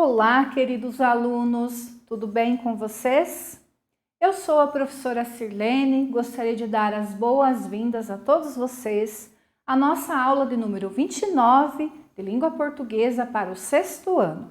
Olá, queridos alunos, tudo bem com vocês? Eu sou a professora Sirlene, gostaria de dar as boas-vindas a todos vocês à nossa aula de número 29 de língua portuguesa para o sexto ano.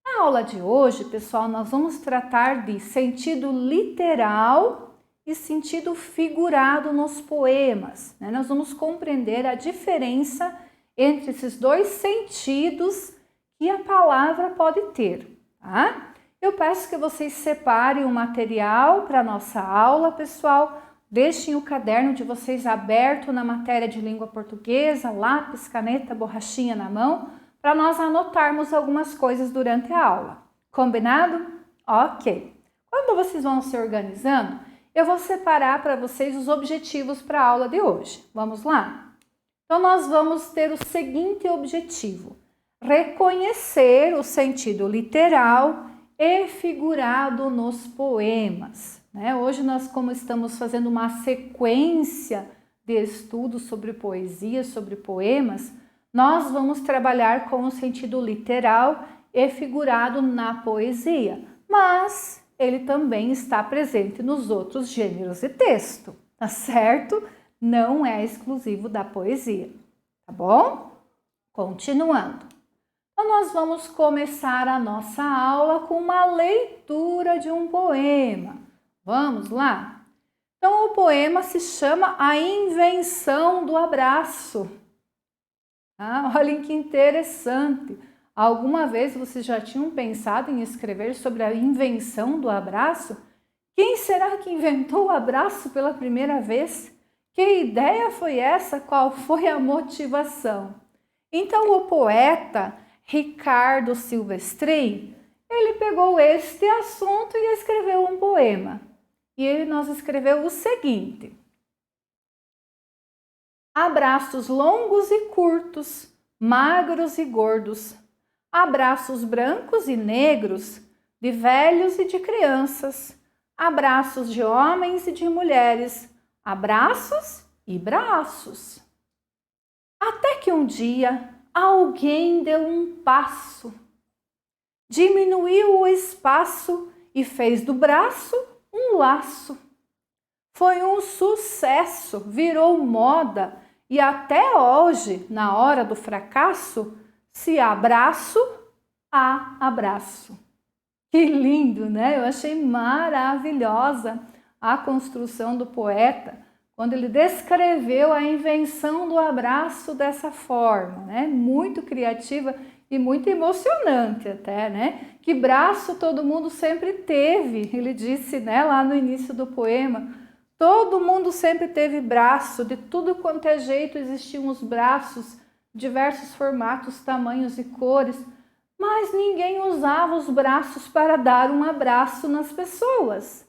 Na aula de hoje, pessoal, nós vamos tratar de sentido literal e sentido figurado nos poemas, né? Nós vamos compreender a diferença entre esses dois sentidos que a palavra pode ter, tá? Eu peço que vocês separem o material para a nossa aula, pessoal. Deixem o caderno de vocês aberto na matéria de língua portuguesa, lápis, caneta, borrachinha na mão, para nós anotarmos algumas coisas durante a aula. Combinado? Ok. Quando vocês vão se organizando, eu vou separar para vocês os objetivos para a aula de hoje. Vamos lá? Então, nós vamos ter o seguinte objetivo: reconhecer o sentido literal e figurado nos poemas, né? Hoje nós, como estamos fazendo uma sequência de estudos sobre poesia, sobre poemas, nós vamos trabalhar com o sentido literal e figurado na poesia, mas ele também está presente nos outros gêneros de texto, tá certo? Não é exclusivo da poesia, tá bom? Continuando. Então, nós vamos começar a nossa aula com uma leitura de um poema. Vamos lá? Então, o poema se chama A Invenção do Abraço. Olhem que interessante. Alguma vez vocês já tinham pensado em escrever sobre a invenção do abraço? Quem será que inventou o abraço pela primeira vez? Que ideia foi essa? Qual foi a motivação? Então, o poeta Ricardo Silvestrin, ele pegou este assunto e escreveu um poema. E ele nos escreveu o seguinte: abraços longos e curtos, magros e gordos, abraços brancos e negros, de velhos e de crianças, abraços de homens e de mulheres, abraços e braços. Até que um dia alguém deu um passo, diminuiu o espaço e fez do braço um laço. Foi um sucesso, virou moda e até hoje, na hora do fracasso, se abraço, há abraço. Que lindo, né? Eu achei maravilhosa a construção do poeta quando ele descreveu a invenção do abraço dessa forma, né? Muito criativa e muito emocionante até, né? Que braço todo mundo sempre teve, ele disse, né, lá no início do poema. Todo mundo sempre teve braço, de tudo quanto é jeito existiam os braços, diversos formatos, tamanhos e cores, mas ninguém usava os braços para dar um abraço nas pessoas.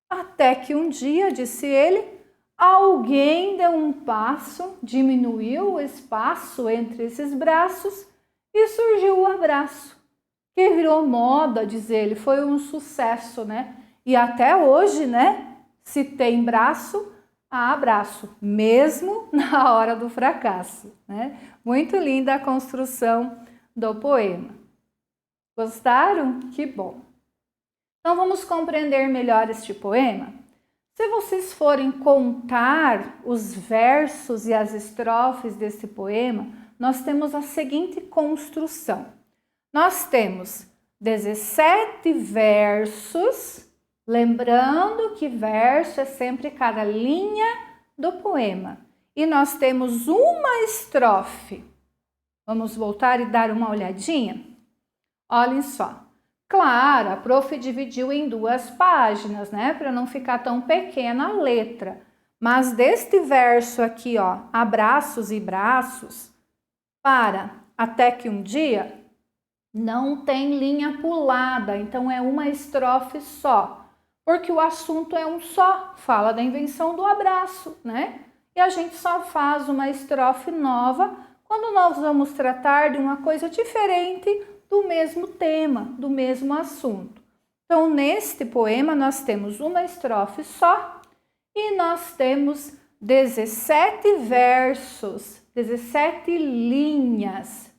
Até que um dia, disse ele, alguém deu um passo, diminuiu o espaço entre esses braços e surgiu o abraço, que virou moda, diz ele, foi um sucesso, né? E até hoje, né? Se tem braço, há abraço, mesmo na hora do fracasso, né? Muito linda a construção do poema. Gostaram? Que bom! Então vamos compreender melhor este poema? Se vocês forem contar os versos e as estrofes desse poema, nós temos a seguinte construção. Nós temos 17 versos, lembrando que verso é sempre cada linha do poema. E nós temos uma estrofe. Vamos voltar e dar uma olhadinha? Olhem só. Claro, a prof dividiu em 2 páginas, né? Para não ficar tão pequena a letra. Mas deste verso aqui, ó, abraços e braços, para até que um dia, não tem linha pulada. Então, é uma estrofe só. Porque o assunto é um só. Fala da invenção do abraço, né? E a gente só faz uma estrofe nova quando nós vamos tratar de uma coisa diferente do mesmo tema, do mesmo assunto. Então, neste poema, nós temos uma estrofe só e nós temos 17 versos, 17 linhas.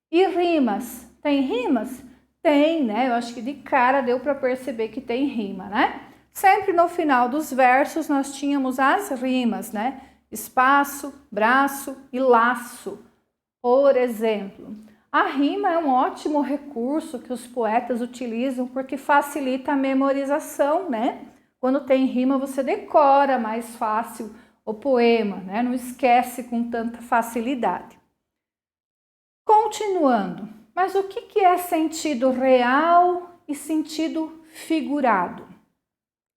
E rimas? Tem rimas? Tem, né? Eu acho que de cara deu para perceber que tem rima, né? Sempre no final dos versos nós tínhamos as rimas, né? Espaço, braço e laço. Por exemplo, a rima é um ótimo recurso que os poetas utilizam porque facilita a memorização, né? Quando tem rima, você decora mais fácil o poema, né? Não esquece com tanta facilidade. Continuando, mas o que é sentido real e sentido figurado?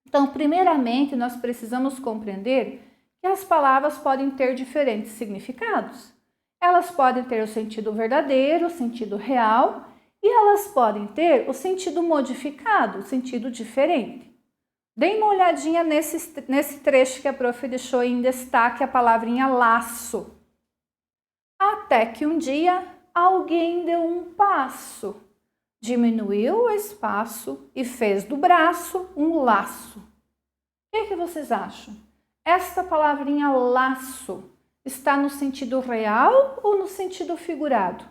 Então, primeiramente, nós precisamos compreender que as palavras podem ter diferentes significados. Elas podem ter o sentido verdadeiro, o sentido real, e elas podem ter o sentido modificado, o sentido diferente. Dê uma olhadinha nesse trecho que a prof deixou em destaque a palavrinha laço. Até que um dia alguém deu um passo, diminuiu o espaço e fez do braço um laço. O que vocês acham? Esta palavrinha laço está no sentido real ou no sentido figurado?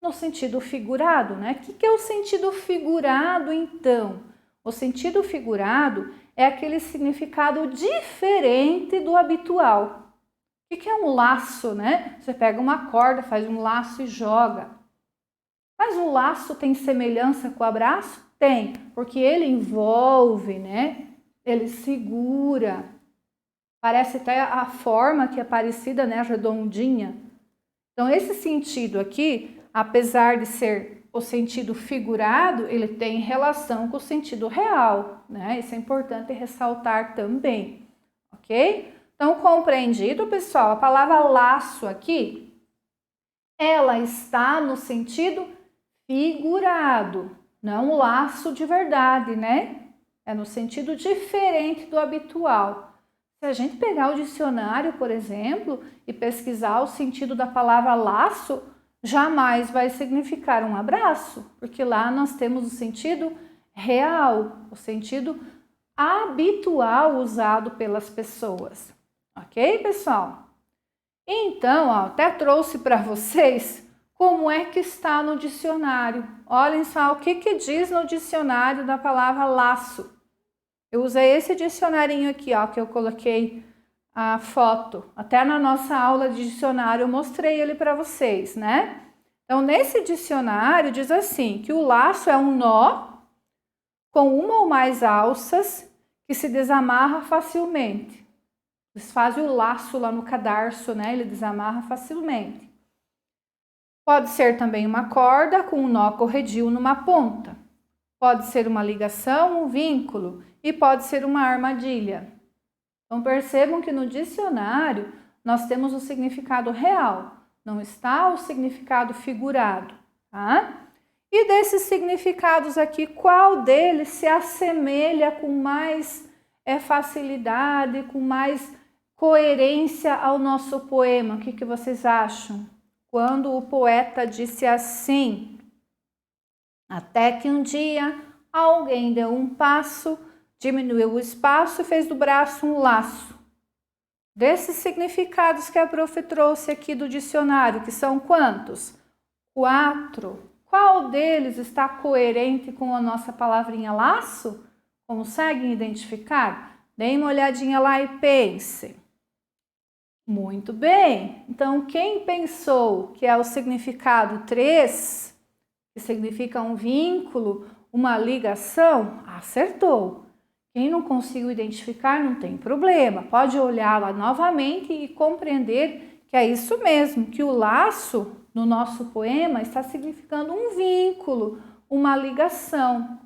No sentido figurado, né? O que é o sentido figurado, então? O sentido figurado é aquele significado diferente do habitual. O que é um laço, né? Você pega uma corda, faz um laço e joga. Mas o laço tem semelhança com o abraço? Tem, porque ele envolve, né? Ele segura. Parece até a forma que é parecida, né? Redondinha. Então, esse sentido aqui, apesar de ser o sentido figurado, ele tem relação com o sentido real, né? Isso é importante ressaltar também, ok? Então, compreendido, pessoal? A palavra laço aqui, ela está no sentido figurado, não laço de verdade, né? É no sentido diferente do habitual. Se a gente pegar o dicionário, por exemplo, e pesquisar o sentido da palavra laço, jamais vai significar um abraço, porque lá nós temos o sentido real, o sentido habitual usado pelas pessoas. Ok, pessoal? Então, ó, até trouxe para vocês como é que está no dicionário. Olhem só o que diz no dicionário da palavra laço. Eu usei esse dicionarinho aqui, ó, que eu coloquei a foto. Até na nossa aula de dicionário eu mostrei ele para vocês, né? Então, nesse dicionário diz assim, que o laço é um nó com uma ou mais alças que se desamarra facilmente. Eles fazem o laço lá no cadarço, né? Ele desamarra facilmente. Pode ser também uma corda com um nó corredio numa ponta. Pode ser uma ligação, um vínculo e pode ser uma armadilha. Então percebam que no dicionário nós temos o significado real, não está o significado figurado, tá? E desses significados aqui, qual deles se assemelha com mais facilidade, com mais coerência ao nosso poema? O que vocês acham? Quando o poeta disse assim: até que um dia alguém deu um passo, diminuiu o espaço e fez do braço um laço. Desses significados que a prof trouxe aqui do dicionário, que são quantos? 4. Qual deles está coerente com a nossa palavrinha laço? Conseguem identificar? Deem uma olhadinha lá e pensem. Muito bem. Então, quem pensou que é o significado 3, que significa um vínculo, uma ligação, acertou. Quem não conseguiu identificar, não tem problema. Pode olhar lá novamente e compreender que é isso mesmo, que o laço no nosso poema está significando um vínculo, uma ligação.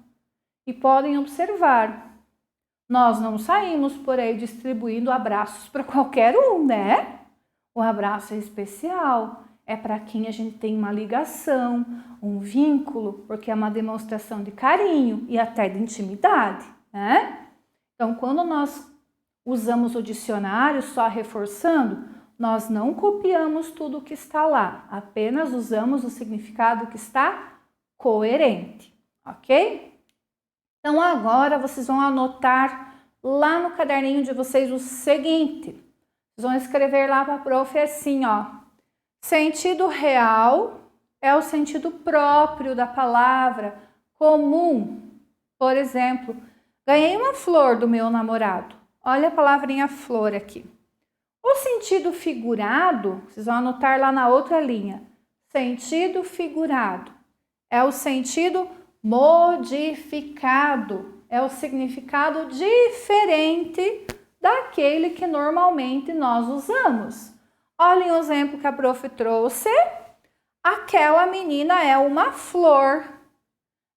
E podem observar, nós não saímos por aí distribuindo abraços para qualquer um, né? O abraço é especial, é para quem a gente tem uma ligação, um vínculo, porque é uma demonstração de carinho e até de intimidade, né? Então, quando nós usamos o dicionário, só reforçando, nós não copiamos tudo o que está lá, apenas usamos o significado que está coerente, ok? Então, agora vocês vão anotar lá no caderninho de vocês o seguinte. Vocês vão escrever lá para a prof assim, ó. Sentido real é o sentido próprio da palavra, comum. Por exemplo, ganhei uma flor do meu namorado. Olha a palavrinha flor aqui. O sentido figurado, vocês vão anotar lá na outra linha. Sentido figurado é o sentido modificado, é o significado diferente daquele que normalmente nós usamos. Olhem o exemplo que a prof trouxe. Aquela menina é uma flor.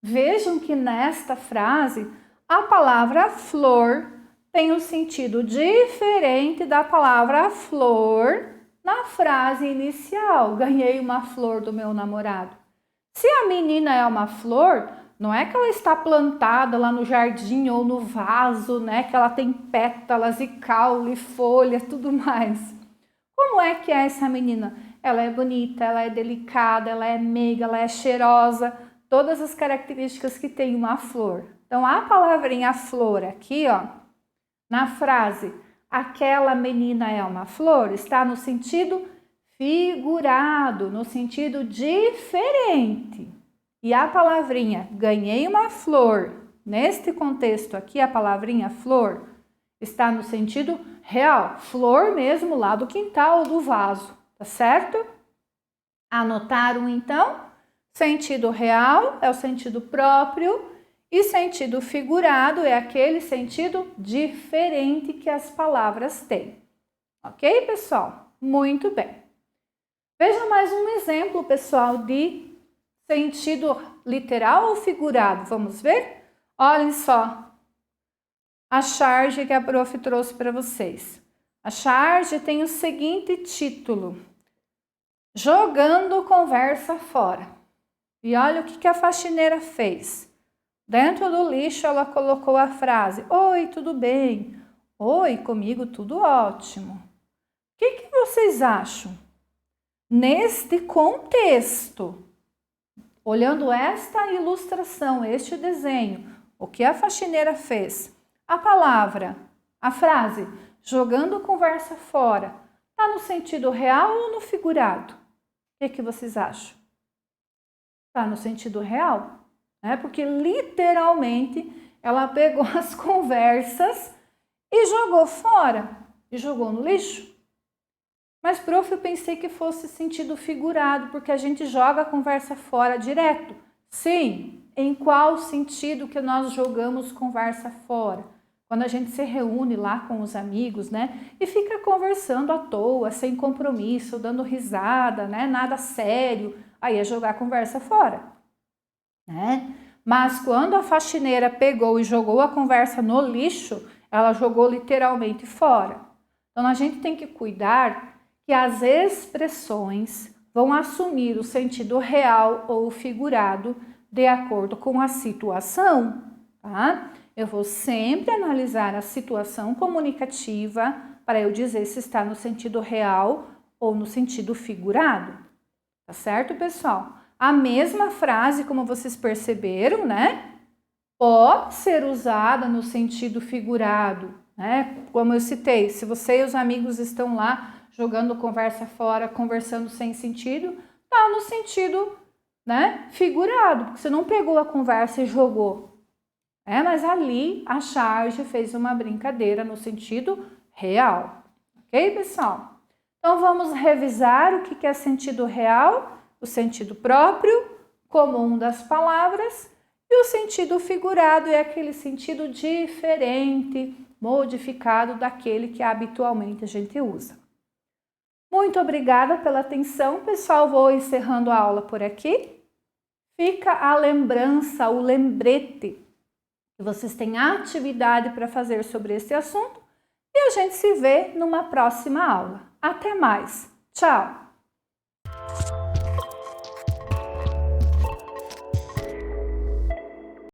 Vejam que nesta frase, a palavra flor tem um sentido diferente da palavra flor na frase inicial. Ganhei uma flor do meu namorado. Se a menina é uma flor, não é que ela está plantada lá no jardim ou no vaso, né? Que ela tem pétalas e caule, folha, tudo mais. Como é que é essa menina? Ela é bonita, ela é delicada, ela é meiga, ela é cheirosa. Todas as características que tem uma flor. Então, a palavrinha flor aqui, ó, na frase, aquela menina é uma flor, está no sentido figurado, no sentido diferente. E a palavrinha ganhei uma flor, neste contexto aqui, a palavrinha flor está no sentido real, flor mesmo lá do quintal ou do vaso, tá certo? Anotaram então? Sentido real é o sentido próprio e sentido figurado é aquele sentido diferente que as palavras têm. Ok, pessoal? Muito bem. Veja mais um exemplo, pessoal, de sentido literal ou figurado. Vamos ver? Olhem só a charge que a prof trouxe para vocês. A charge tem o seguinte título: Jogando conversa fora. E olha o que a faxineira fez. Dentro do lixo ela colocou a frase: Oi, tudo bem? Oi, comigo tudo ótimo. O que vocês acham? Neste contexto, olhando esta ilustração, este desenho, o que a faxineira fez? A palavra, a frase, jogando conversa fora, está no sentido real ou no figurado? O que vocês acham? Está no sentido real, né? Porque literalmente ela pegou as conversas e jogou fora, e jogou no lixo. Mas, prof, eu pensei que fosse sentido figurado, porque a gente joga a conversa fora direto. Sim, em qual sentido que nós jogamos conversa fora? Quando a gente se reúne lá com os amigos, né? E fica conversando à toa, sem compromisso, dando risada, né? Nada sério. Aí é jogar a conversa fora, né? Mas quando a faxineira pegou e jogou a conversa no lixo, ela jogou literalmente fora. Então, a gente tem que cuidar que as expressões vão assumir o sentido real ou figurado de acordo com a situação, tá? Eu vou sempre analisar a situação comunicativa para eu dizer se está no sentido real ou no sentido figurado, tá certo, pessoal? A mesma frase, como vocês perceberam, né? Pode ser usada no sentido figurado, né? Como eu citei, se você e os amigos estão lá jogando conversa fora, conversando sem sentido, tá no sentido, né, figurado, porque você não pegou a conversa e jogou. Mas ali a charge fez uma brincadeira no sentido real. Ok, pessoal? Então, vamos revisar o que é sentido real, o sentido próprio, comum das palavras, e o sentido figurado é aquele sentido diferente, modificado daquele que habitualmente a gente usa. Muito obrigada pela atenção, pessoal. Vou encerrando a aula por aqui. Fica a lembrança, o lembrete, que vocês têm atividade para fazer sobre esse assunto e a gente se vê numa próxima aula. Até mais. Tchau!